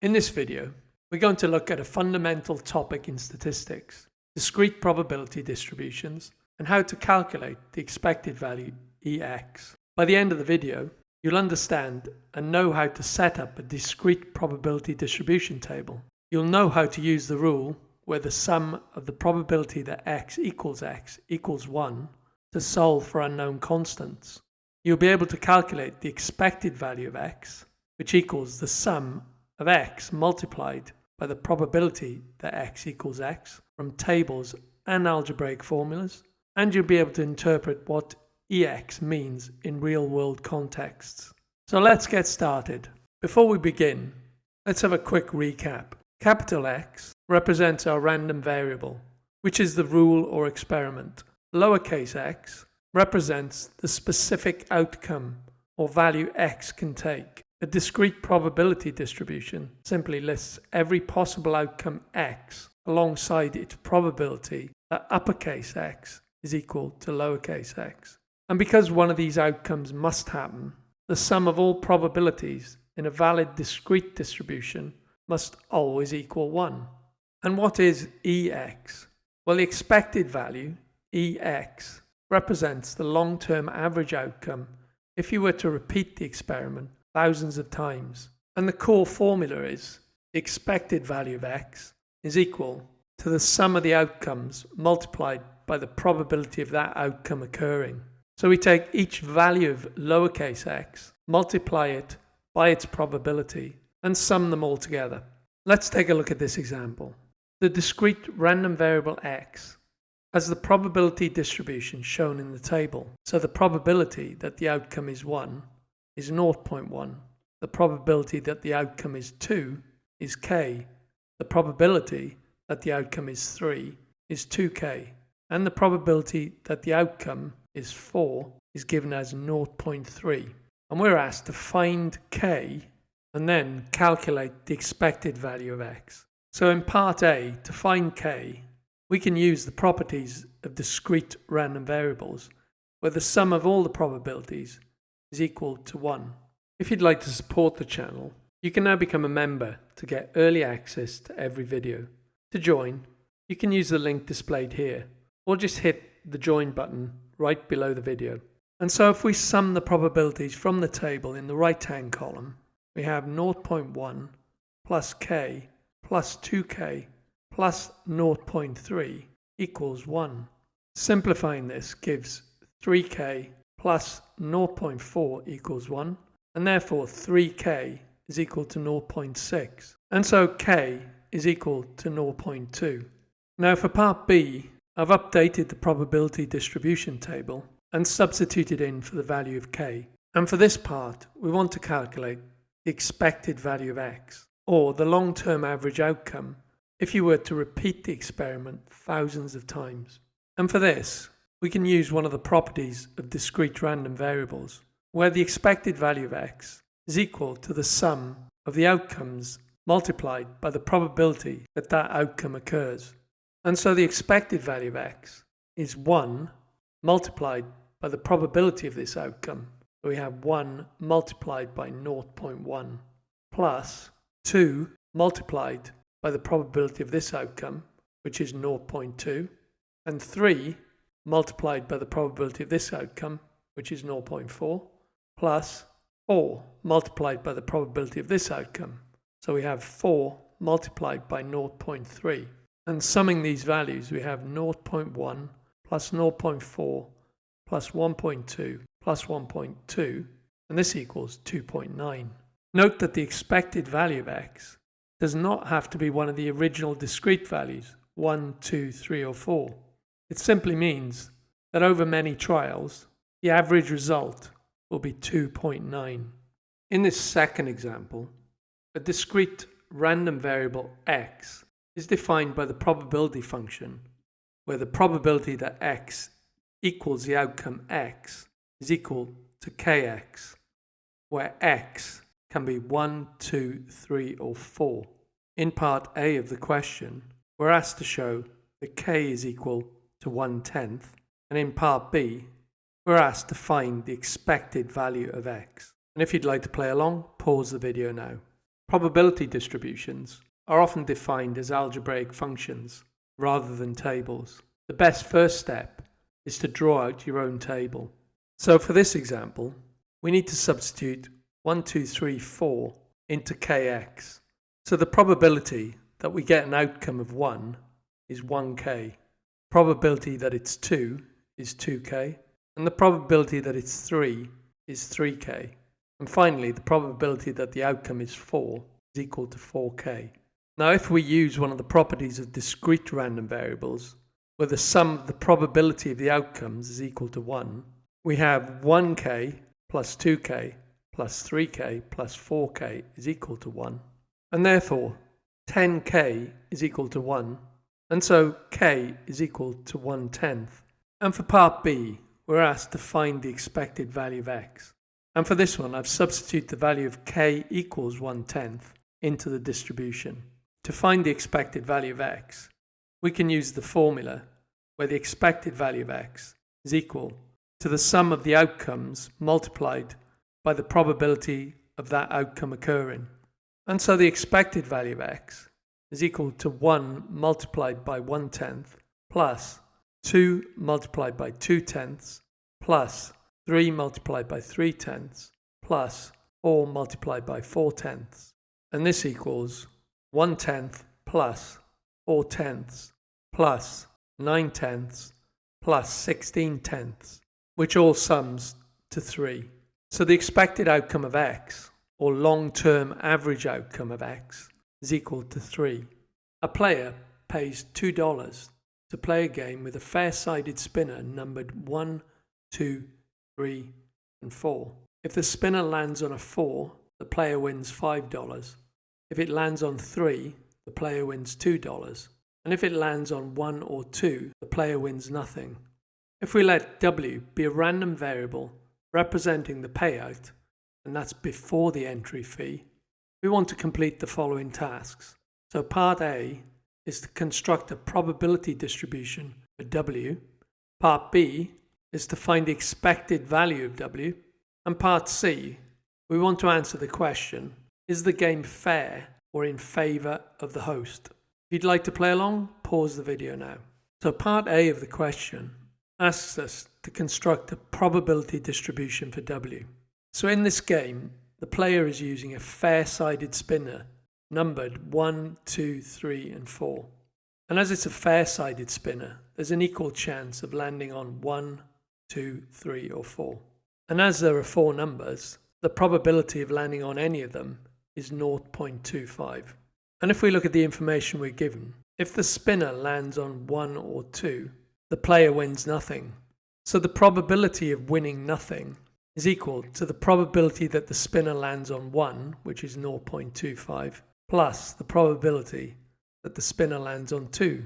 In this video, we're going to look at a fundamental topic in statistics, discrete probability distributions, and how to calculate the expected value Ex. By the end of the video, you'll understand and know how to set up a discrete probability distribution table. You'll know how to use the rule where the sum of the probability that x equals 1 to solve for unknown constants. You'll be able to calculate the expected value of x, which equals the sum of x multiplied by the probability that x equals x from tables and algebraic formulas, and you'll be able to interpret what Ex means in real-world contexts. So let's get started. Before we begin, let's have a quick recap. Capital X represents our random variable, which is the rule or experiment. Lowercase x represents the specific outcome or value x can take. A discrete probability distribution simply lists every possible outcome x alongside its probability that uppercase X is equal to lowercase x. And because one of these outcomes must happen, the sum of all probabilities in a valid discrete distribution must always equal 1. And what is Ex? Well, the expected value, Ex, represents the long-term average outcome if you were to repeat the experiment thousands of times. And the core formula is the expected value of x is equal to the sum of the outcomes multiplied by the probability of that outcome occurring. So we take each value of lowercase x, multiply it by its probability, and sum them all together. Let's take a look at this example. The discrete random variable x has the probability distribution shown in the table. So the probability that the outcome is 1 is 0.1. The probability that the outcome is 2 is k. The probability that the outcome is 3 is 2k. And the probability that the outcome is 4 is given as 0.3. And we're asked to find k and then calculate the expected value of x. So in part A, to find k, we can use the properties of discrete random variables, where the sum of all the probabilities is equal to 1. If you'd like to support the channel, you can now become a member to get early access to every video. To join, you can use the link displayed here, or just hit the join button right below the video. And so if we sum the probabilities from the table in the right-hand column, we have 0.1 plus k plus 2k plus 0.3 equals 1. Simplifying this gives 3k plus 0.4 equals 1, and therefore 3k is equal to 0.6. And so k is equal to 0.2. Now for part B, I've updated the probability distribution table and substituted in for the value of k. And for this part, we want to calculate the expected value of x, or the long-term average outcome if you were to repeat the experiment thousands of times. And for this, we can use one of the properties of discrete random variables, where the expected value of x is equal to the sum of the outcomes multiplied by the probability that that outcome occurs. And so the expected value of x is 1 multiplied by the probability of this outcome. So we have 1 multiplied by 0.1 plus 2 multiplied by the probability of this outcome, which is 0.2, and 3 multiplied by the probability of this outcome, which is 0.4, plus 4 multiplied by the probability of this outcome. So we have 4 multiplied by 0.3. And summing these values, we have 0.1 plus 0.4 plus 1.2 plus 1.2, and this equals 2.9. Note that the expected value of x does not have to be one of the original discrete values, 1, 2, 3, or 4. It simply means that over many trials, the average result will be 2.9. In this second example, a discrete random variable x is defined by the probability function, where the probability that x equals the outcome x is equal to kx, where x can be 1, 2, 3, or 4. In part A of the question, we're asked to show that k is equal to 1/10, and in part B, we're asked to find the expected value of x. And if you'd like to play along, pause the video now. Probability distributions are often defined as algebraic functions rather than tables. The best first step is to draw out your own table. So for this example, we need to substitute 1, 2, 3, 4 into kx. So the probability that we get an outcome of 1 is 1k. Probability that it's 2 is 2k. And the probability that it's 3 is 3k. And finally, the probability that the outcome is 4 is equal to 4k. Now, if we use one of the properties of discrete random variables, where the sum of the probability of the outcomes is equal to 1, we have 1k plus 2k plus 3k plus 4k is equal to 1. And therefore, 10k is equal to 1. And so k is equal to 1/10. And for part B, we're asked to find the expected value of x. And for this one, I've substituted the value of k equals 1/10 into the distribution. To find the expected value of x, we can use the formula where the expected value of x is equal to the sum of the outcomes multiplied by the probability of that outcome occurring. And so the expected value of x is equal to 1 multiplied by 1/10 plus 2 multiplied by 2/10 plus 3 multiplied by 3/10 plus 4 multiplied by 4/10. And this equals 1/10 plus 4/10 plus 9/10 plus 16/10, which all sums to 3. So the expected outcome of x, or long-term average outcome of x, is equal to 3. A player pays $2 to play a game with a fair-sided spinner numbered 1, 2, 3, and 4. If the spinner lands on a 4, the player wins $5. If it lands on 3, the player wins $2. And if it lands on 1 or 2, the player wins nothing. If we let W be a random variable representing the payout, and that's before the entry fee, we want to complete the following tasks. So part A is to construct a probability distribution for W. Part B is to find the expected value of W. And part C, we want to answer the question, is the game fair or in favour of the host? If you'd like to play along, pause the video now. So part A of the question asks us to construct a probability distribution for W. So in this game, the player is using a fair-sided spinner numbered 1, 2, 3, and 4. And as it's a fair-sided spinner, there's an equal chance of landing on 1, 2, 3, or 4. And as there are 4 numbers, the probability of landing on any of them is 0.25. And if we look at the information we're given, if the spinner lands on 1 or 2, the player wins nothing. So the probability of winning nothing is equal to the probability that the spinner lands on 1, which is 0.25, plus the probability that the spinner lands on 2,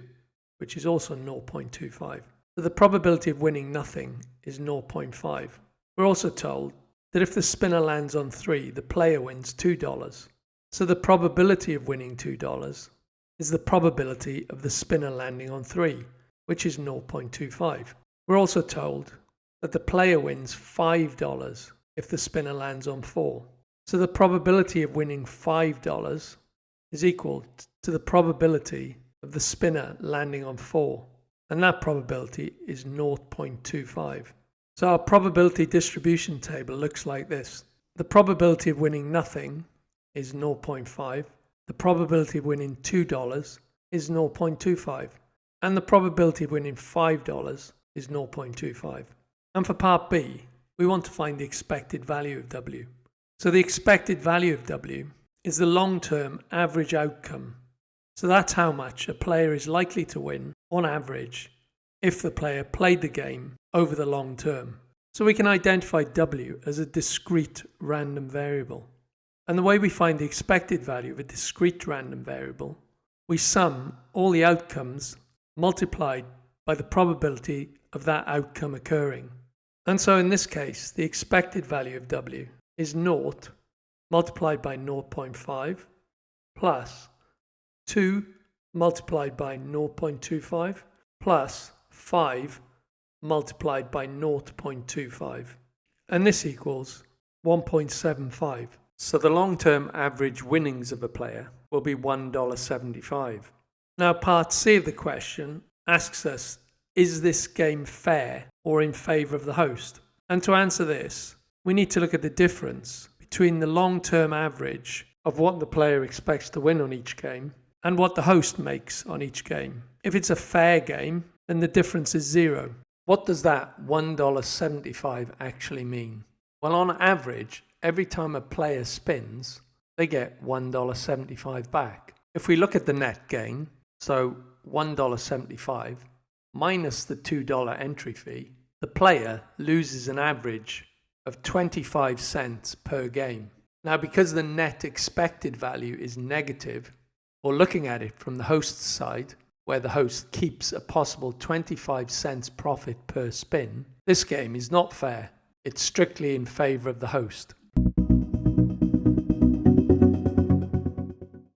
which is also 0.25. So the probability of winning nothing is 0.5. We're also told that if the spinner lands on 3, the player wins $2. So the probability of winning $2 is the probability of the spinner landing on 3, which is 0.25. We're also told that the player wins $5 if the spinner lands on 4. So the probability of winning $5 is equal to the probability of the spinner landing on 4, and that probability is 0.25. So our probability distribution table looks like this. The probability of winning nothing is 0.5, the probability of winning $2 is 0.25, and the probability of winning $5 is 0.25. And for part B, we want to find the expected value of W. So the expected value of W is the long-term average outcome. So that's how much a player is likely to win on average if the player played the game over the long term. So we can identify W as a discrete random variable. And the way we find the expected value of a discrete random variable, we sum all the outcomes multiplied by the probability of that outcome occurring. And so in this case, the expected value of W is 0 multiplied by 0.5 plus 2 multiplied by 0.25 plus 5 multiplied by 0.25. And this equals 1.75. So the long-term average winnings of a player will be $1.75. Now part C of the question asks us, is this game fair or in favor of the host? And to answer this, we need to look at the difference between the long-term average of what the player expects to win on each game and what the host makes on each game. If it's a fair game, then the difference is zero. What does that $1.75 actually mean? Well, on average, every time a player spins, they get $1.75 back. If we look at the net gain, so $1.75 minus the $2 entry fee, the player loses an average of 25 cents per game. Now, because the net expected value is negative, or looking at it from the host's side, where the host keeps a possible 25 cents profit per spin, this game is not fair. It's strictly in favor of the host.